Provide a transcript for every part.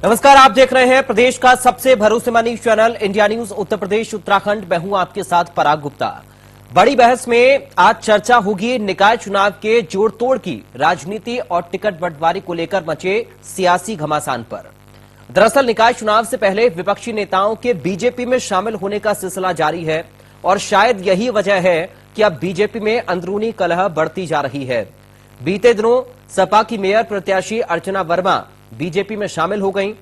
नमस्कार, आप देख रहे हैं प्रदेश का सबसे भरोसेमंद news channel India news Uttar Pradesh Uttarakhand. मैं हूं आपके साथ पराग गुप्ता। बड़ी बहस में आज चर्चा होगी निकाय चुनाव के जोड़ तोड़ की राजनीति और टिकट बंटवारे को लेकर मचे सियासी घमासान पर। दरअसल निकाय चुनाव से पहले विपक्षी नेताओं के बीजेपी में शामिल होने का सिलसिला जारी है और शायद यही वजह है कि अब बीजेपी में अंदरूनी कलह बढ़ती जा रही है। बीते दिनों सपा की मेयर प्रत्याशी अर्चना वर्मा बीजेपी में शामिल हो गईं।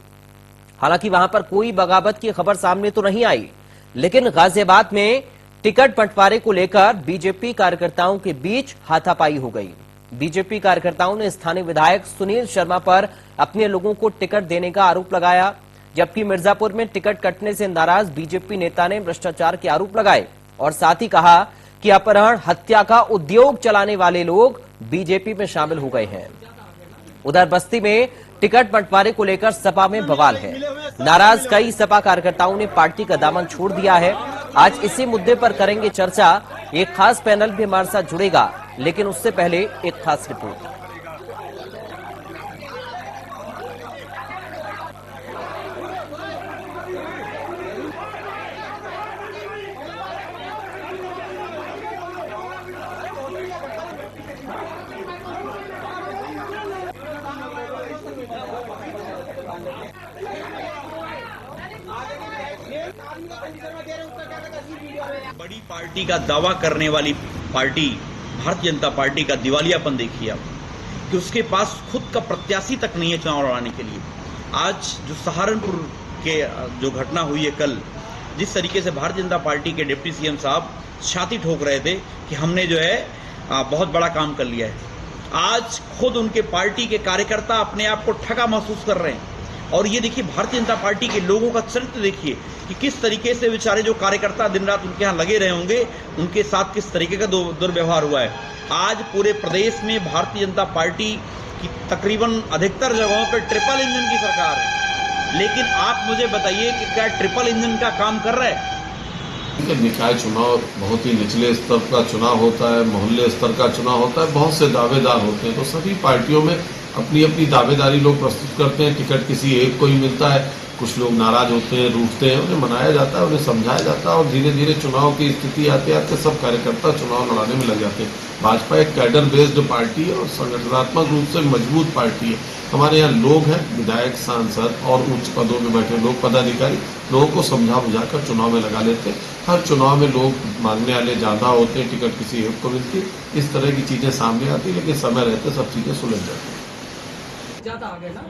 हालांकि वहां पर कोई बगावत की खबर सामने तो नहीं आई, लेकिन गाजियाबाद में टिकट बंटवारे को लेकर बीजेपी कार्यकर्ताओं के बीच हाथापाई हो गई। बीजेपी कार्यकर्ताओं ने स्थानीय विधायक सुनील शर्मा पर अपने लोगों को टिकट देने का आरोप लगाया, जबकि मिर्जापुर में टिकट कटने से नाराज बीजेपी नेता ने भ्रष्टाचार के आरोप लगाए और साथ ही कहा कि अपहरण हत्या का उद्योग चलाने वाले लोग बीजेपी में शामिल हो गए हैं। उधर बस्ती में टिकट बंटवारे को लेकर सपा में बवाल है। नाराज कई सपा कार्यकर्ताओं ने पार्टी का दामन छोड़ दिया है। आज इसी मुद्दे पर करेंगे चर्चा। एक खास पैनल भी हमारे साथ जुड़ेगा, लेकिन उससे पहले एक खास रिपोर्ट। बड़ी पार्टी का दावा करने वाली पार्टी भारतीय जनता पार्टी का दिवालियापन देखिए आप कि उसके पास खुद का प्रत्याशी तक नहीं है चुनाव लड़ाने के लिए। आज जो सहारनपुर के जो घटना हुई है कल, जिस तरीके से भारतीय जनता पार्टी के डिप्टी सीएम साहब छाती ठोक रहे थे कि हमने जो है बहुत बड़ा काम कर लिया है, आज खुद उनके पार्टी के कार्यकर्ता अपने आप को ठगा महसूस कर रहे हैं। और ये देखिए भारतीय जनता पार्टी के लोगों का चरित्र देखिए कि किस तरीके से बेचारे जो कार्यकर्ता दिन रात उनके यहाँ लगे रहे होंगे, उनके साथ किस तरीके का दुर्व्यवहार हुआ है। आज पूरे प्रदेश में भारतीय जनता पार्टी की तकरीबन अधिकतर जगहों पर ट्रिपल इंजन की सरकार है, लेकिन आप मुझे बताइए कि क्या ट्रिपल इंजन का काम कर रहा है? निकाय चुनाव बहुत ही निचले स्तर का चुनाव होता है, मोहल्ले स्तर का चुनाव होता है, बहुत से दावेदार होते हैं, तो सभी पार्टियों में अपनी अपनी दावेदारी लोग प्रस्तुत करते हैं। टिकट किसी एक को ही मिलता है, कुछ लोग नाराज होते हैं, रूठते हैं, उन्हें मनाया जाता है, उन्हें समझाया जाता है और धीरे धीरे चुनाव की स्थिति आते आते सब कार्यकर्ता चुनाव लड़ाने में लग जाते हैं। भाजपा एक कैडर बेस्ड पार्टी है और संगठनात्मक रूप से मजबूत पार्टी है। हमारे यहाँ लोग हैं, विधायक, सांसद और उच्च पदों में बैठे लोग, पदाधिकारी लोगों को समझा बुझाकर चुनाव में लगा लेते हैं। हर चुनाव में लोग मांगने वाले ज्यादा होते हैं, टिकट किसी एक को मिलती है, इस तरह की चीजें सामने आती है, लेकिन समय रहते सब चीजें सुलझ जाती है। ज्यादा आ गए ना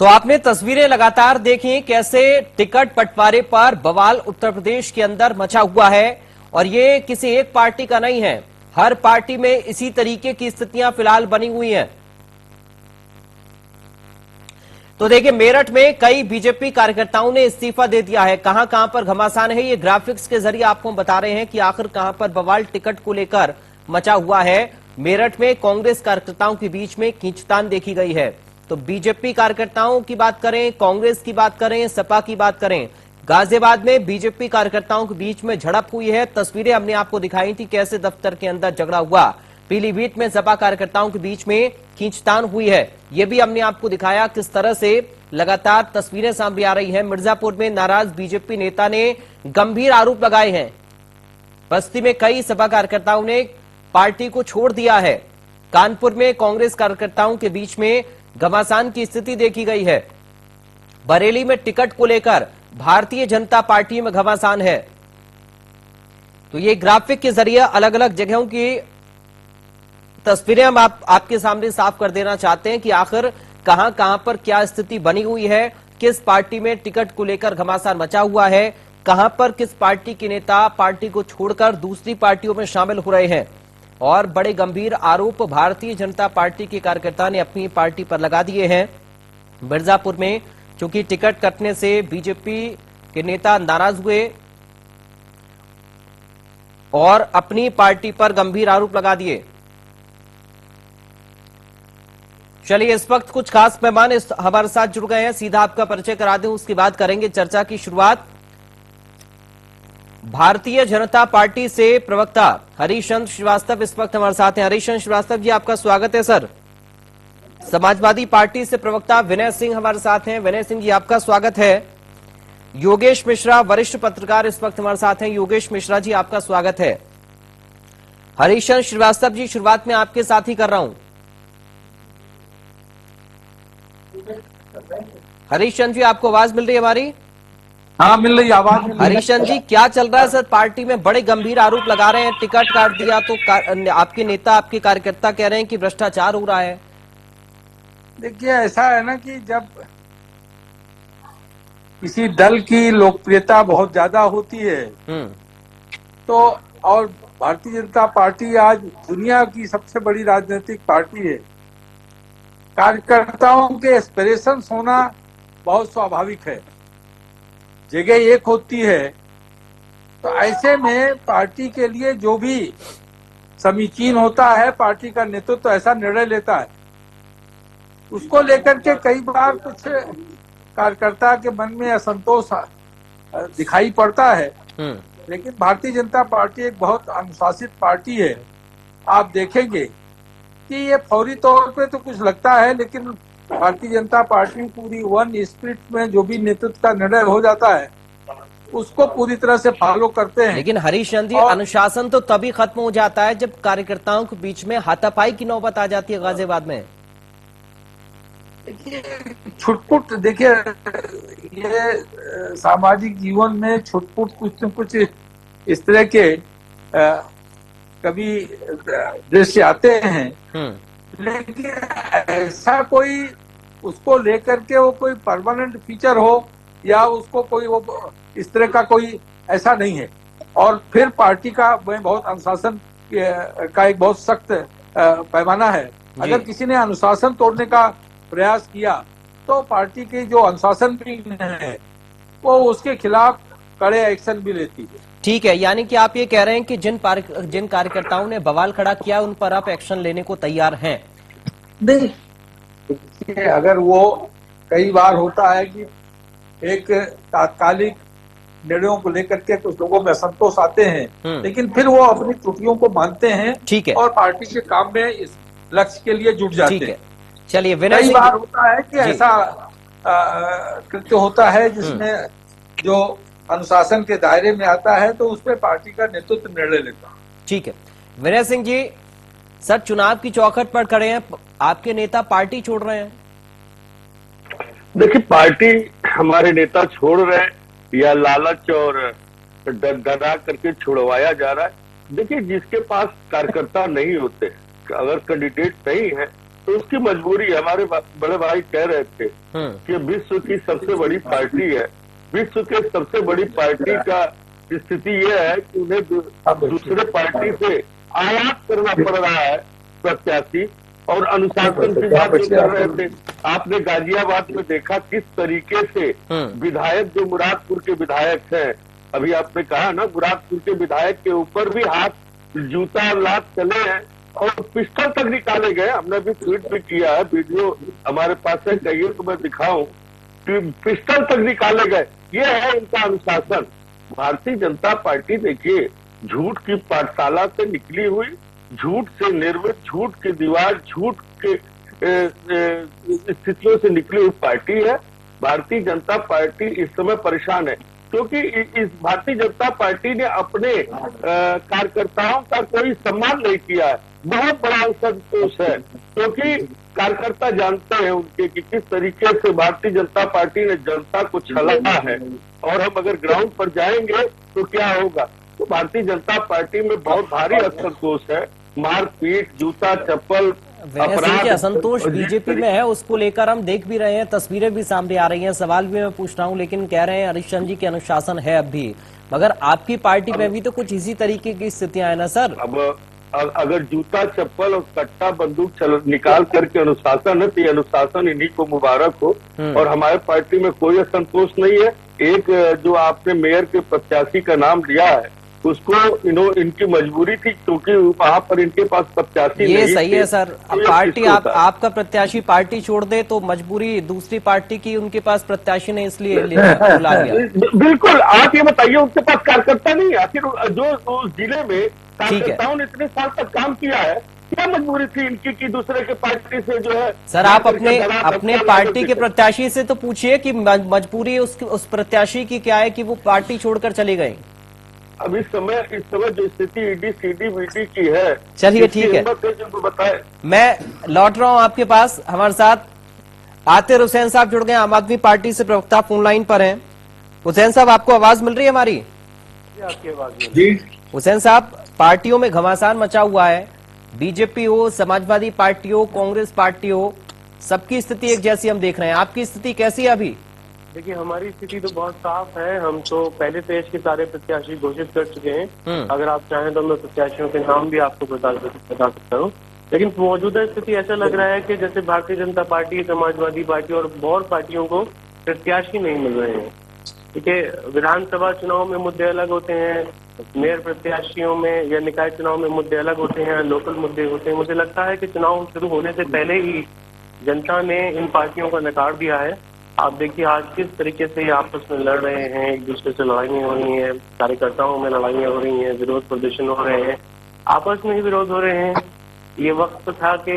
तो आपने तस्वीरें लगातार देखी कैसे टिकट बंटवारे पर बवाल उत्तर प्रदेश के अंदर मचा हुआ है और ये किसी एक पार्टी का नहीं है, हर पार्टी में इसी तरीके की स्थितियां फिलहाल बनी हुई हैं। तो देखिए, मेरठ में कई बीजेपी कार्यकर्ताओं ने इस्तीफा दे दिया है। कहां कहां पर घमासान है, ये ग्राफिक्स के जरिए आपको बता रहे हैं कि आखिर कहां पर बवाल टिकट को लेकर मचा हुआ है। मेरठ में कांग्रेस कार्यकर्ताओं के बीच में खींचतान देखी गई है। तो बीजेपी कार्यकर्ताओं की बात करें, कांग्रेस की बात करें, सपा की बात करें, गाजियाबाद में बीजेपी कार्यकर्ताओं के बीच में झड़प हुई है। तस्वीरें हमने आपको दिखाई थी कैसे दफ्तर के अंदर झगड़ा हुआ। पीलीभीत में सपा कार्यकर्ताओं के बीच में खींचतान हुई है, यह भी हमने आपको दिखाया किस तरह से लगातार तस्वीरें सामने आ रही हैं। मिर्जापुर में नाराज बीजेपी नेता ने गंभीर आरोप लगाए हैं। बस्ती में कई सपा कार्यकर्ताओं ने पार्टी को छोड़ दिया है। कानपुर में कांग्रेस कार्यकर्ताओं के बीच में घमासान की स्थिति देखी गई है। बरेली में टिकट को लेकर भारतीय जनता पार्टी में घमासान है। तो ये ग्राफिक के जरिए अलग अलग जगहों की तस्वीरें हम आपके सामने साफ कर देना चाहते हैं कि आखिर कहां कहां पर क्या स्थिति बनी हुई है, किस पार्टी में टिकट को लेकर घमासान मचा हुआ है, कहां पर किस पार्टी के नेता पार्टी को छोड़कर दूसरी पार्टियों में शामिल हो रहे हैं। और बड़े गंभीर आरोप भारतीय जनता पार्टी के कार्यकर्ता ने अपनी पार्टी पर लगा दिए हैं। मिर्जापुर में चूंकि टिकट कटने से बीजेपी के नेता नाराज हुए और अपनी पार्टी पर गंभीर आरोप लगा दिए। चलिए, इस वक्त कुछ खास मेहमान हमारे साथ जुड़ गए हैं, सीधा आपका परिचय करा दें, उसके बाद करेंगे चर्चा की शुरुआत। भारतीय जनता पार्टी से प्रवक्ता हरिशचंद्र श्रीवास्तव इस वक्त हमारे साथ हैं। हरिशचंद्र श्रीवास्तव जी, आपका स्वागत है सर। समाजवादी पार्टी से प्रवक्ता विनय सिंह हमारे साथ हैं। विनय सिंह जी, आपका स्वागत है। योगेश मिश्रा वरिष्ठ पत्रकार इस वक्त हमारे साथ हैं। योगेश मिश्रा जी, आपका स्वागत है। हरिशचंद्र श्रीवास्तव जी, शुरुआत में आपके साथ ही कर रहा हूं। हरिशचंद्र जी, आपको आवाज मिल रही है हमारी? हाँ, मिल रही आवाज। हरिशचंद्र जी, क्या चल रहा है सर? पार्टी में बड़े गंभीर आरोप लगा रहे हैं, टिकट काट दिया तो आपके नेता, आपके कार्यकर्ता कह रहे हैं कि भ्रष्टाचार हो रहा है। देखिए, ऐसा है ना कि जब किसी दल की लोकप्रियता बहुत ज्यादा होती है तो, और भारतीय जनता पार्टी आज दुनिया की सबसे बड़ी राजनीतिक पार्टी है, कार्यकर्ताओं के एस्पिरेशंस होना बहुत स्वाभाविक है। जगह एक होती है, तो ऐसे में पार्टी के लिए जो भी समीचीन होता है, पार्टी का नेतृत्व तो ऐसा निर्णय लेता है। उसको लेकर के कई बार कुछ कार्यकर्ता के मन में असंतोष दिखाई पड़ता है, लेकिन भारतीय जनता पार्टी एक बहुत अनुशासित पार्टी है। आप देखेंगे कि ये फौरी तौर पे तो कुछ लगता है, लेकिन भारतीय जनता पार्टी पूरी वन स्पिरिट में जो भी नेतृत्व का निर्णय हो जाता है उसको पूरी तरह से फॉलो करते हैं। लेकिन हरीशचंद्र जी, अनुशासन तो तभी खत्म हो जाता है जब कार्यकर्ताओं के बीच में हाथापाई की नौबत आ जाती है गाजियाबाद में। छुटपुट, देखिए, ये सामाजिक जीवन में छुटपुट कुछ न कुछ इस तरह के कभी दृश्य आते हैं, लेकिन ऐसा कोई उसको लेकर के वो कोई परमानेंट फीचर हो या उसको कोई वो इस तरह का कोई ऐसा नहीं है। और फिर पार्टी का बहुत अनुशासन का एक बहुत सख्त पैमाना है। अगर किसी ने अनुशासन तोड़ने का प्रयास किया तो पार्टी के जो अनुशासन भी है वो उसके खिलाफ कड़े एक्शन भी लेती है। ठीक है, यानी कि आप ये कह रहे हैं कि जिन कार्यकर्ताओं ने बवाल खड़ा किया उन पर आप एक्शन लेने को तैयार हैं? नहीं, अगर वो कई बार होता है कि एक तात्कालिक निर्णयों को लेकर के कुछ लोगों में असंतोष आते हैं, लेकिन फिर वो अपनी त्रुटियों को मानते हैं। ठीक है, और पार्टी के काम में इस लक्ष्य के लिए जुट जाते हैं। चलिए, विनय कई सिंह, बार होता है कि ऐसा कृत्य होता है जिसमें जो अनुशासन के दायरे में आता है तो उसमें पार्टी का नेतृत्व निर्णय लेता है। ठीक है, विनय सिंह जी, सर चुनाव की चौखट पर खड़े हैं, आपके नेता पार्टी छोड़ रहे हैं। देखिए, पार्टी हमारे नेता छोड़ रहे हैं या लालच और डरा करके छुड़वाया जा रहा है। देखिए, जिसके पास कार्यकर्ता नहीं होते, अगर कैंडिडेट नहीं है तो उसकी मजबूरी। हमारे बड़े भाई कह रहे थे कि विश्व की सबसे बड़ी पार्टी है, विश्व के सबसे बड़ी पार्टी का स्थिति यह है कि उन्हें दूसरे पार्टी से आयात करना पड़ रहा है प्रत्याशी, और अनुशासन की बात कर रहे थे। आपने गाजियाबाद में देखा किस तरीके से विधायक, जो मुरादपुर के विधायक हैं, अभी आपने कहा ना, मुरादपुर के विधायक के ऊपर भी हाथ, जूता, लात चले हैं और पिस्टल तक निकाले गए। हमने भी ट्वीट भी किया है, वीडियो हमारे पास है, कहिए तो मैं दिखाऊं कि पिस्टल तक निकाले गए। ये है इनका अनुशासन। भारतीय जनता पार्टी देखिए, झूठ की पाठशाला से निकली हुई, झूठ से निर्मित, झूठ की दीवार, झूठ के स्थितियों से निकली हुई पार्टी है। भारतीय जनता पार्टी इस समय परेशान है क्योंकि इस भारतीय जनता पार्टी ने अपने कार्यकर्ताओं का कोई सम्मान नहीं किया है। बहुत बड़ा असंतोष है क्योंकि कार्यकर्ता जानते हैं उनके कि किस तरीके से भारतीय जनता पार्टी ने जनता को छला है, और हम अगर ग्राउंड पर जाएंगे तो क्या होगा। तो भारतीय जनता पार्टी में बहुत भारी असंतोष है, मारपीट, जूता चप्पल, अपराध। असंतोष बीजेपी में है, उसको लेकर हम देख भी रहे हैं, तस्वीरें भी सामने आ रही हैं, सवाल भी मैं पूछ रहा हूं, लेकिन कह रहे हैं हरिशचंद्र जी के अनुशासन है अब भी, मगर आपकी पार्टी में भी तो कुछ इसी तरीके की स्थितियां है ना सर। अब अगर जूता चप्पल और कट्टा बंदूक निकाल करके अनुशासन है तो ये अनुशासन इन्हीं को मुबारक हो। और हमारे पार्टी में कोई असंतोष नहीं है। एक जो आपने मेयर के प्रत्याशी का नाम लिया है, उसको इनकी मजबूरी थी, क्योंकि वहां पर इनके पास प्रत्याशी ये नहीं सही थे। है सर। अब तो पार्टी किसको था? आपका प्रत्याशी पार्टी छोड़ दे तो मजबूरी दूसरी पार्टी की, उनके पास प्रत्याशी नहीं इसलिए बुला लिया। बिल्कुल। आप ये बताइए, उनके पास कार्यकर्ता नहीं है। आखिर जो उस जिले में ठीक है कार्यकर्ताओं ने इतने साल तक काम किया है, क्या मजबूरी थी इनकी कि दूसरे के पार्टी से जो है सर, आप अपने अपना पार्टी के प्रत्याशी से तो पूछिए कि मजबूरी उस प्रत्याशी की क्या है कि वो पार्टी छोड़कर चले गए। अब इस समय जो स्थिति ईडी सीडी वीडी की है, चलिए ठीक है, जो बताए। मैं लौट रहा हूं आपके पास। हमारे साथ आतिर हुसैन साहब जुड़ गए, आम आदमी पार्टी से प्रवक्ता फोन लाइन पर हैं। हुसैन साहब, आपको आवाज मिल रही है हमारी? आपकी आवाज जी हुसैन साहब, पार्टियों में घमासान मचा हुआ है। बीजेपी हो, समाजवादी पार्टी हो, कांग्रेस पार्टी हो, सबकी स्थिति एक जैसी हम देख रहे हैं। आपकी स्थिति कैसी है अभी? देखिए, हमारी स्थिति तो बहुत साफ है। हम तो पहले पेज के सारे प्रत्याशी घोषित कर चुके हैं। अगर आप चाहें तो मैं प्रत्याशियों के नाम भी आपको बता सकता हूँ। लेकिन मौजूदा स्थिति ऐसा लग रहा है कि जैसे भारतीय जनता पार्टी, समाजवादी पार्टी और बहुत पार्टियों को प्रत्याशी नहीं मिल रहे हैं। ठीक है, विधानसभा चुनाव में मुद्दे अलग होते हैं, मेयर प्रत्याशियों में या निकाय चुनाव में मुद्दे अलग होते हैं, लोकल मुद्दे होते हैं। मुझे लगता है कि चुनाव शुरू होने से पहले ही जनता ने इन पार्टियों को नकार दिया है। आप देखिए आज किस तरीके से ये आपस में लड़ रहे हैं, एक दूसरे से लड़ाइयाँ हो रही हैं, कार्यकर्ताओं में लड़ाइयाँ हो रही हैं, विरोध प्रदर्शन हो रहे हैं, आपस में ही विरोध हो रहे हैं। ये वक्त था कि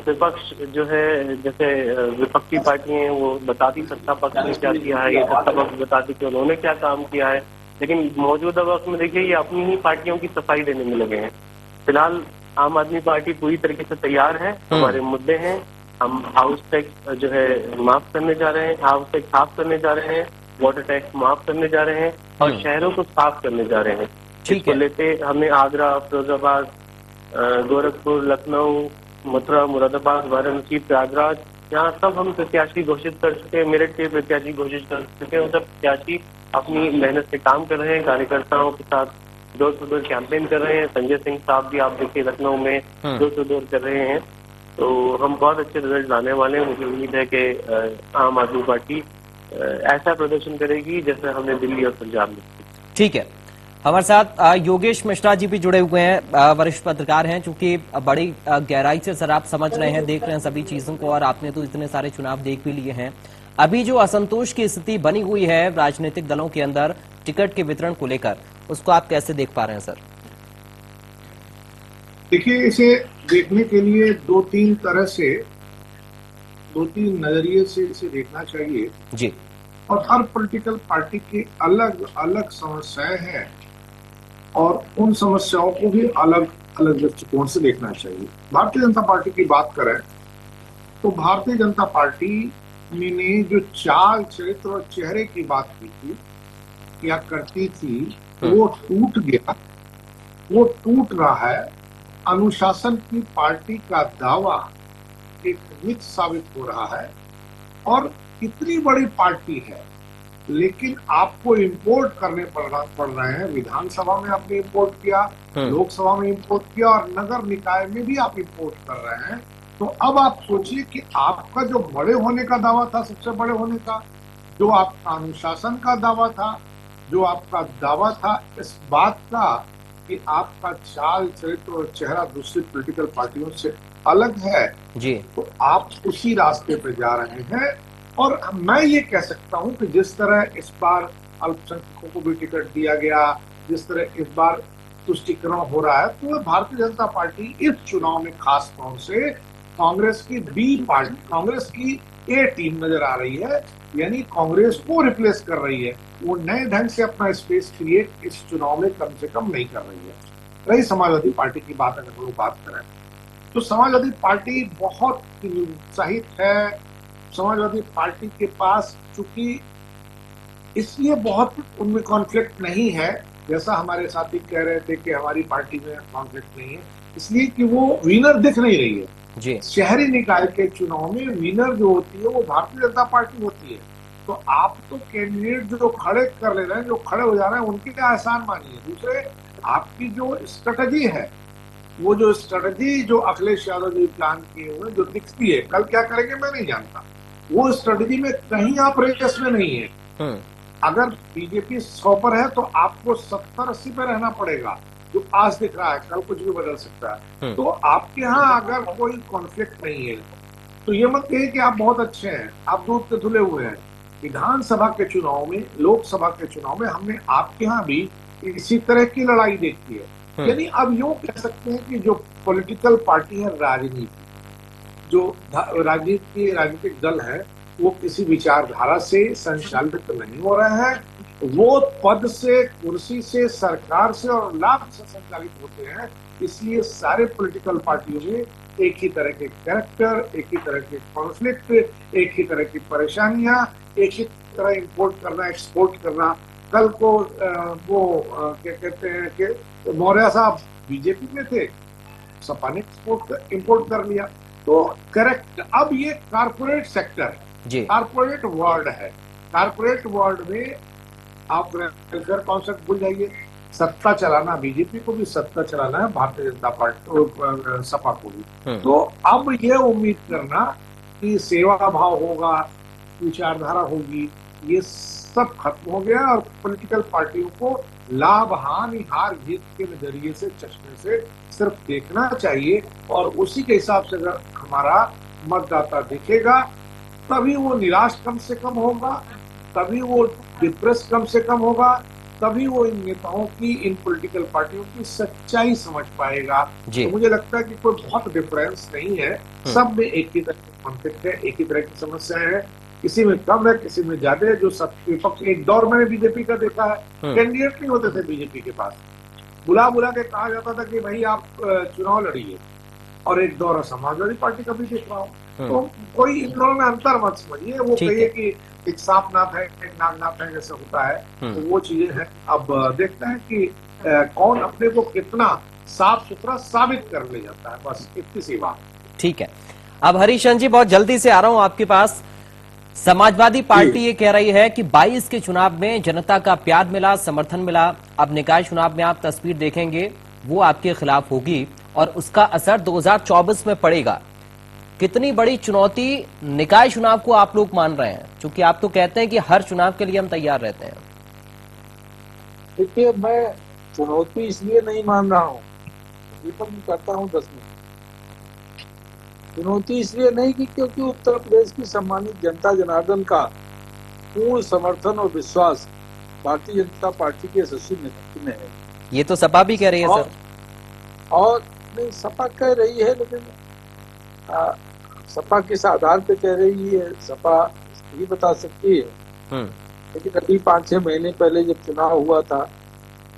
विपक्ष जो है, जैसे विपक्षी पार्टियां हैं, वो बताती सत्ता पक्ष ने क्या किया है, ये सत्ता पक्ष बताती कि उन्होंने क्या काम किया है। लेकिन मौजूदा वक्त में देखिए ये अपनी ही पार्टियों की सफाई देने में लगे हैं। फिलहाल आम आदमी पार्टी पूरी तरीके से तैयार है। हमारे मुद्दे हैं, हम हाउस टैक्स जो है माफ करने जा रहे हैं, हाउस टैक्स साफ करने जा रहे हैं, वाटर टैक्स माफ करने जा रहे हैं और शहरों को साफ करने जा रहे हैं। इसको लेते हमने आगरा, फिरोजाबाद, गोरखपुर, लखनऊ, मथुरा, मुरादाबाद, वाराणसी, प्रयागराज, यहाँ सब हम प्रत्याशी घोषित कर चुके हैं। मेरठ के प्रत्याशी घोषित कर चुके हैं। सब प्रत्याशी अपनी मेहनत से काम कर रहे हैं, कार्यकर्ताओं के साथ डोर टू डोर कैंपेन कर रहे हैं। संजय सिंह साहब भी आप देखिए लखनऊ में डोर टू डोर कर रहे हैं। तो हम बहुत अच्छे रिजल्ट लाने वाले हैं। मुझे उम्मीद है कि आम आदमी पार्टी ऐसा प्रदर्शन करेगी जैसे हमने दिल्ली और पंजाब में। ठीक है, हमारे साथ योगेश मिश्रा जी भी जुड़े हुए हैं, वरिष्ठ पत्रकार हैं। चूंकि बड़ी गहराई से सर आप समझ रहे हैं, देख रहे हैं सभी चीजों को, और आपने तो इतने सारे चुनाव देख भी लिए हैं। अभी जो असंतोष की स्थिति बनी हुई है राजनीतिक दलों के अंदर टिकट के वितरण को लेकर, उसको आप कैसे देख पा रहे हैं सर? देखिए, इसे देखने के लिए दो तीन नजरिए से इसे देखना चाहिए जी। और हर पॉलिटिकल पार्टी की अलग अलग समस्याएं हैं और उन समस्याओं को भी अलग अलग दृष्टिकोण से देखना चाहिए। भारतीय जनता पार्टी की बात करें तो भारतीय जनता पार्टी ने जो चाल, चरित्र और चेहरे की बात की थी या करती थी, वो टूट गया, वो टूट रहा है। अनुशासन की पार्टी का दावा एक मिथ साबित हो रहा है। और इतनी बड़ी पार्टी है लेकिन आपको इंपोर्ट करने पड़ रहे हैं। विधानसभा में आपने इंपोर्ट किया, लोकसभा में इंपोर्ट किया और नगर निकाय में भी आप इंपोर्ट कर रहे हैं। तो अब आप सोचिए कि आपका जो बड़े होने का दावा था, सबसे बड़े होने का, जो आपका अनुशासन का दावा था, जो आपका दावा था इस बात का कि आपका चाल, चरित्र और चेहरा दूसरी पॉलिटिकल पार्टियों से अलग है जी, तो आप उसी रास्ते पर जा रहे हैं। और मैं ये कह सकता हूं कि जिस तरह इस बार अल्पसंख्यकों को भी टिकट दिया गया, जिस तरह इस बार तुष्टीकरण हो रहा है, तो भारतीय जनता पार्टी इस चुनाव में खास तौर से कांग्रेस की बी पार्टी, कांग्रेस की ए टीम नजर आ रही है। यानी कांग्रेस को रिप्लेस कर रही है। वो नए ढंग से अपना स्पेस क्रिएट इस चुनाव में कम से कम नहीं कर रही है। रही समाजवादी पार्टी की बात, अगर लोग बात करें तो समाजवादी पार्टी बहुत उत्साहित है। समाजवादी पार्टी के पास चूंकि इसलिए बहुत उनमें कॉन्फ्लिक्ट नहीं है, जैसा हमारे साथी कह रहे थे कि हमारी पार्टी में कॉन्फ्लिक्ट नहीं है, इसलिए कि वो विनर दिख नहीं रही है जी। शहरी निकाय के चुनाव में विनर जो होती है वो भारतीय जनता पार्टी होती है। तो आप तो कैंडिडेट जो खड़े कर ले रहे हैं, जो खड़े हो जा रहे हैं, उनके क्या एहसान मानिए। दूसरे, आपकी जो स्ट्रेटजी है, वो जो स्ट्रेटजी जो अखिलेश यादव जी प्लान किए हुए जो दिखती है, कल क्या करेंगे मैं नहीं जानता, वो स्ट्रेटजी में कहीं आप रेस में नहीं है। अगर बीजेपी 100 पर है तो आपको 70-80 पे रहना पड़ेगा, जो आज दिख रहा है, कल कुछ भी बदल सकता है। तो आपके यहाँ अगर कोई कॉन्फ्लिक्ट नहीं है तो ये मत कहिए कि आप बहुत अच्छे हैं, आप दूध के धुले हुए हैं। विधानसभा के चुनाव में, लोकसभा के चुनाव में हमने आपके यहाँ भी इसी तरह की लड़ाई देखी है। यानी अब यूं कह सकते हैं कि जो पॉलिटिकल पार्टी है, राजनीति, जो राजनीतिक दल है, वो किसी विचारधारा से संचालित नहीं हो रहे हैं, वो पद से, कुर्सी से, सरकार से और लाभ से संचालित होते हैं। इसलिए सारे पॉलिटिकल पार्टियों में एक ही तरह के कैरेक्टर, एक ही तरह के कॉन्फ्लिक्ट, एक ही तरह की परेशानियां, एक ही तरह इंपोर्ट करना, एक्सपोर्ट करना। कल को क्या कहते हैं कि मौर्य साहब बीजेपी में थे, सपा ने इंपोर्ट कर लिया। तो करेक्ट, अब ये कारपोरेट सेक्टर है, कारपोरेट वर्ल्ड है। कारपोरेट वर्ल्ड में आप वेलफेयर कॉन्सेप्ट भूल जाइए। सत्ता चलाना, बीजेपी को भी सत्ता चलाना है, भारतीय जनता पार्टी, सपा को भी। तो अब ये उम्मीद करना कि सेवा भाव होगा, विचारधारा होगी, ये सब खत्म हो गया और पॉलिटिकल पार्टियों को लाभ, हानि, हार जीत के नजरिए से, चश्मे से सिर्फ देखना चाहिए। और उसी के हिसाब से अगर हमारा मतदाता देखेगा, तभी वो निराश कम से कम होगा, तभी वो डिप्रेस कम से कम होगा, तभी वो इन नेताओं की, इन पॉलिटिकल पार्टियों की सच्चाई समझ पाएगा। तो मुझे लगता है कि कोई बहुत डिफरेंस नहीं है, सब में एक ही तरह की कॉन्फ्लिक्ट है, एक ही तरह की समस्या है, किसी में कम है, किसी में ज्यादा है। जो विपक्ष, एक दौर मैंने बीजेपी का देखा है, कैंडिडेट नहीं होते थे बीजेपी के पास, बुला के कहा जाता था कि भाई आप चुनाव लड़िए, और एक दौर समाजवादी पार्टी का भी देख रहा हूँ। तो कोई इन दोनों में अंतर मत समझिए, वो कहिए कि एक सांप नाथ है, एक नागनाथ है, जैसे होता है, तो वो चीजें हैं। अब देखते हैं कि कौन अपने को कितना साफ सुथरा साबित कर ले जाता है, बस इतनी सी बात। ठीक है, अब हरीशचंद्र जी बहुत जल्दी से आ रहा हूं आपके पास। समाजवादी पार्टी ये कह रही है कि 22 के चुनाव में जनता का प्यार मिला, समर्थन मिला। अब निकाय चुनाव में आप तस्वीर देखेंगे, वो आपके खिलाफ होगी और उसका असर 2024 में पड़ेगा। कितनी बड़ी चुनौती निकाय चुनाव को आप लोग मान रहे हैं, क्योंकि आप तो कहते हैं कि हर चुनाव के लिए हम तैयार रहते हैं। देखिए, मैं चुनौती इसलिए नहीं मान रहा हूँ, करता हूँ 10 मिनट। चुनौती इसलिए नहीं कि क्योंकि उत्तर प्रदेश की सम्मानित जनता जनार्दन का पूर्ण समर्थन और विश्वास भारतीय जनता पार्टी के यशस्वी नेतृत्व में है। ये तो सपा भी कह रही है सर। और नहीं, सपा कह रही है, लेकिन सपा किस आधार पे कह रही है, सपा ही बता सकती है। लेकिन अभी 5-6 महीने पहले जब चुनाव हुआ था,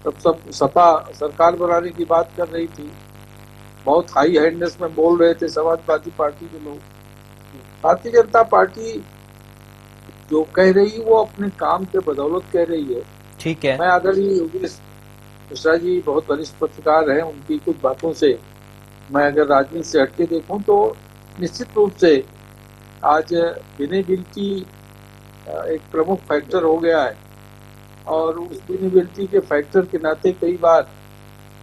तब सब सपा सरकार बनाने की बात कर रही थी, बहुत हाई हैंडनेस में बोल रहे थे समाजवादी पार्टी के लोग। भारतीय जनता पार्टी जो कह रही वो अपने काम के बदौलत कह रही है। ठीक है, मैं आदरणीय योगेश मिश्रा जी बहुत वरिष्ठ पत्रकार हैं, उनकी कुछ बातों से मैं अगर राजनीति से हटके देखूं तो निश्चित रूप से आज विनेबिलिटी एक प्रमुख फैक्टर हो गया है, और उस विनेबिलिटी के फैक्टर के नाते कई बार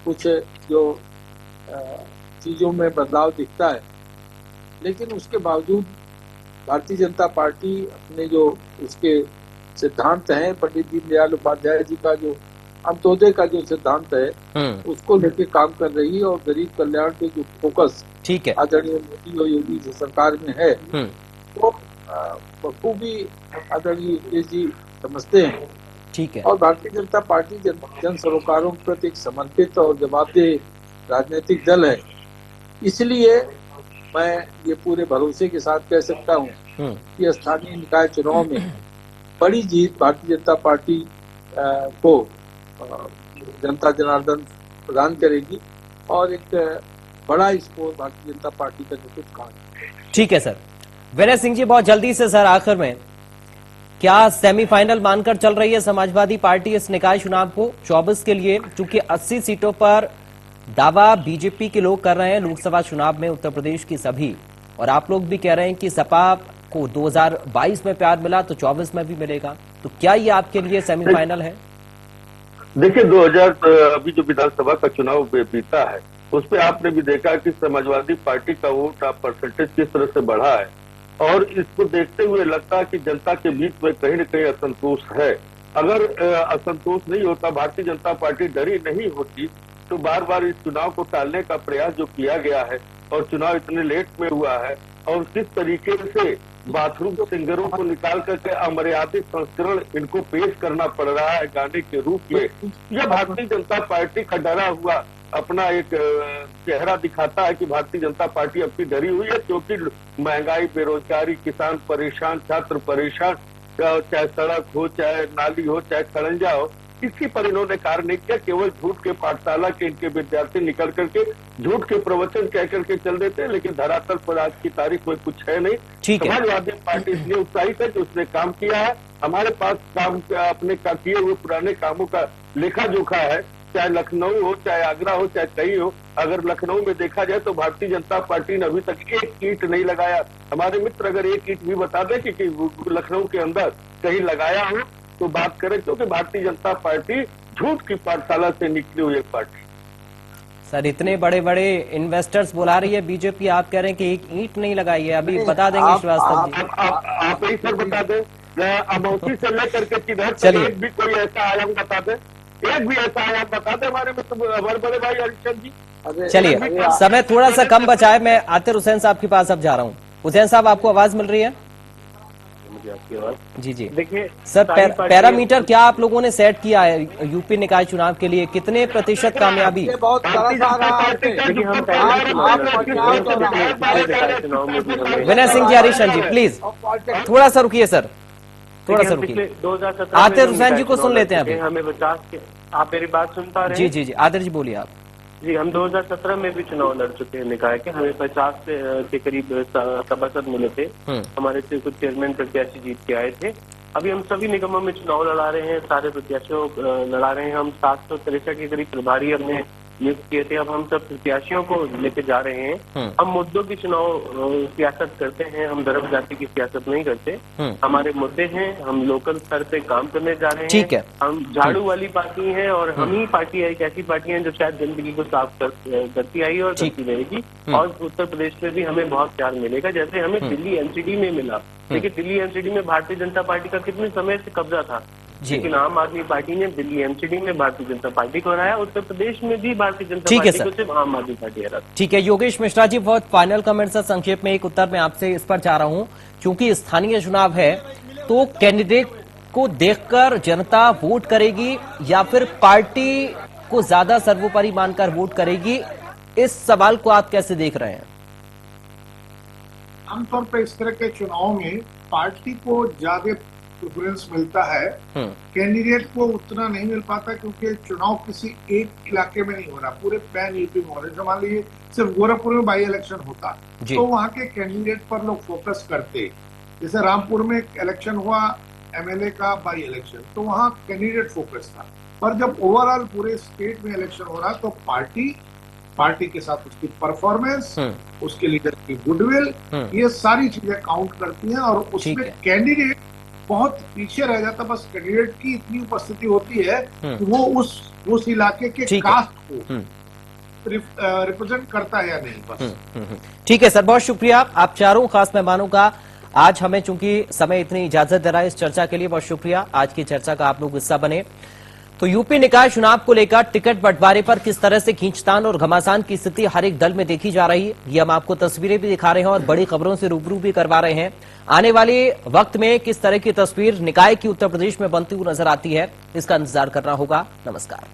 कुछ जो चीजों में बदलाव दिखता है, लेकिन उसके बावजूद भारतीय जनता पार्टी अपने जो उसके सिद्धांत हैं, पंडित दीनदयाल उपाध्याय जी का जो अंत्योदय का जो सिद्धांत है, उसको लेके काम कर रही है, और गरीब कल्याण पे जो फोकस ठीक है आदरणीय मोदी और योगी जी सरकार में है, वो बखूबी आदरणीय योगी जी समझते हैं। ठीक है, और भारतीय जनता पार्टी जन सरोकारों के प्रति एक समर्पित और जवाबदेह राजनीतिक दल है। इसलिए मैं ये पूरे भरोसे के साथ कह सकता हूँ कि स्थानीय निकाय चुनाव में बड़ी जीत भारतीय जनता पार्टी को जनता जनार्दन प्रदान करेगी, और एक बड़ा स्कोर भारतीय जनता पार्टी का नेतृत्व करेगा। ठीक है सर। विनय सिंह जी बहुत जल्दी से सर, आखिर में क्या सेमीफाइनल मानकर चल रही है समाजवादी पार्टी इस निकाय चुनाव को 24 के लिए, क्योंकि 80 सीटों पर दावा बीजेपी के लोग कर रहे हैं लोकसभा चुनाव में उत्तर प्रदेश की सभी, और आप लोग भी कह रहे हैं कि सपा को 2022 में प्यार मिला तो 24 में भी मिलेगा, तो क्या ये आपके लिए सेमीफाइनल है? देखिए, 2000 अभी जो विधानसभा का चुनाव बीता है, उस पर आपने भी देखा कि समाजवादी पार्टी का वोट परसेंटेज किस तरह से बढ़ा है, और इसको देखते हुए लगता है कि जनता के बीच में कहीं न कहीं असंतोष है। अगर असंतोष नहीं होता, भारतीय जनता पार्टी डरी नहीं होती, तो बार बार इस चुनाव को टालने का प्रयास जो किया गया है और चुनाव इतने लेट में हुआ है और किस तरीके से बाथरूम सिंगरों को निकाल करके अमर्यादित संस्करण इनको पेश करना पड़ रहा है गाने के रूप में, यह भारतीय जनता पार्टी का डरा हुआ अपना एक चेहरा दिखाता है कि भारतीय जनता पार्टी अपनी डरी हुई है, क्योंकि महंगाई, बेरोजगारी, किसान परेशान, छात्र परेशान, चाहे सड़क हो, चाहे नाली हो, चाहे खड़ंजा हो, किसी पर इन्होंने कार्य नहीं किया। केवल झूठ के पाठशाला के इनके विद्यार्थी निकल करके झूठ के प्रवचन कह करके चल देते हैं, लेकिन धरातल पर आज की तारीख में कुछ है नहीं। समाजवादी पार्टी इसलिए उत्साहित है कि उसने काम किया है। हमारे पास काम अपने किए हुए पुराने कामों का लेखा जोखा है, चाहे लखनऊ हो, चाहे आगरा हो, चाहे कहीं हो। अगर लखनऊ में देखा जाए तो भारतीय जनता पार्टी ने अभी तक एक ईंट नहीं लगाया। हमारे मित्र अगर एक ईंट भी बता दें कि लखनऊ के अंदर कहीं लगाया हो तो बात करें, क्योंकि भारतीय जनता पार्टी झूठ की पाठशाला से निकली हुई एक पार्टी। सर, इतने बड़े बड़े इन्वेस्टर्स बुला रही है बीजेपी, आप कह रहे हैं कि एक ईंट नहीं लगाई है। अभी बता देंगे श्रीवास्तव जी। आप ही सर बता दें, अमौसी से लेकर के किधर चलिए, एक भी कोई ऐसा आयाम बता दे, एक भी ऐसा आयाम बता दे हमारे हमारे बड़े भाई हरिचंद जी। चलिए, समय थोड़ा सा कम बचा है, मैं आतिर हुसैन साहब के पास अब जा रहा हूँ। हुसैन साहब, आपको आवाज मिल रही है? आपकी आवाज जी जी। देखिए सर, पैरामीटर क्या आप लोगों ने सेट किया है यूपी निकाय चुनाव के लिए? कितने प्रतिशत कामयाबी? बहुत तरस आ रहा है। देखिए हम विनय सिंह जी, हरीशन जी, प्लीज थोड़ा सा रुकिए सर, थोड़ा सा रुकिए। 2017 आतिर हुसैन जी को सुन लेते हैं अभी। हमें 50 के, आप मेरी बात सुन पा रहे जी हैं? जी जी, आतिर जी बोलिए आप। जी, हम 2017 में भी चुनाव लड़ चुके हैं निकाय के। हमें 50 के करीब सभासद मिले थे। हमारे से कुछ चेयरमैन प्रत्याशी जीत के आए थे। अभी हम सभी निगमों में चुनाव लड़ा रहे हैं, सारे प्रत्याशियों लड़ा रहे हैं। हम 763 के करीब प्रभारी हमने नियुक्त किए थे। अब हम सब प्रत्याशियों को लेके जा रहे हैं। हम मुद्दों की चुनाव सियासत करते हैं, हम धर्म जाति की सियासत नहीं करते। हमारे मुद्दे हैं, हम लोकल स्तर पे काम करने जा रहे हैं। ठीक है। हम झाड़ू वाली पार्टी हैं और हम ही पार्टी है, एक ऐसी पार्टी है जो शायद जिंदगी को साफ करती आई और करती रहेगी। और उत्तर प्रदेश में भी हमें बहुत प्यार मिलेगा, जैसे हमें दिल्ली एनसीडी में मिला। देखिए, दिल्ली एनसीडी में भारतीय जनता पार्टी का कितने समय से कब्जा था, लेकिन आम आदमी पार्टी ने दिल्ली एनसीडी में भारतीय जनता पार्टी को हराया। उत्तर प्रदेश में भी भारतीय जनता पार्टी को सिर्फ आम आदमी पार्टी हरा। ठीक है योगेश मिश्रा जी, बहुत फाइनल कमेंट से संक्षेप में एक उत्तर मैं आपसे इस पर चाह रहा हूं, क्योंकि स्थानीय चुनाव है तो कैंडिडेट को देखकर जनता वोट करेगी या फिर पार्टी को ज्यादा सर्वोपरि मानकर वोट करेगी? इस सवाल को आप कैसे देख रहे हैं? आमतौर पर इस तरह के चुनाव में पार्टी को ज्यादा प्रेफरेंस मिलता है, कैंडिडेट को उतना नहीं मिल पाता, क्योंकि चुनाव किसी एक इलाके में नहीं हो रहा, पूरे पैन यूपी में हो रहे। मान लीजिए सिर्फ गोरखपुर में बाई इलेक्शन होता तो वहाँ के कैंडिडेट पर लोग फोकस करते। जैसे रामपुर में इलेक्शन हुआ एमएलए का बाई इलेक्शन, तो वहाँ कैंडिडेट फोकस था। पर जब ओवरऑल पूरे स्टेट में इलेक्शन हो रहा तो पार्टी के साथ उसकी परफॉर्मेंस, उसके लीडर की गुडविल, ये सारी चीजें काउंट करती हैं और उसमें कैंडिडेट बहुत पीछे रह जाता। बस कैंडिडेट की इतनी उपस्थिति होती है कि वो उस इलाके के कास्ट को रिप्रेजेंट करता है या नहीं, बस। ठीक है सर, बहुत शुक्रिया आप चारों खास मेहमानों का। आज हमें चूंकि समय इतनी इजाजत दे रहा है इस चर्चा के लिए, बहुत शुक्रिया। आज की चर्चा का आप लोग हिस्सा बने। तो यूपी निकाय चुनाव को लेकर टिकट बंटवारे पर किस तरह से खींचतान और घमासान की स्थिति हर एक दल में देखी जा रही है, ये हम आपको तस्वीरें भी दिखा रहे हैं और बड़ी खबरों से रूबरू भी करवा रहे हैं। आने वाले वक्त में किस तरह की तस्वीर निकाय की उत्तर प्रदेश में बनती हुई नजर आती है, इसका इंतजार करना होगा। नमस्कार।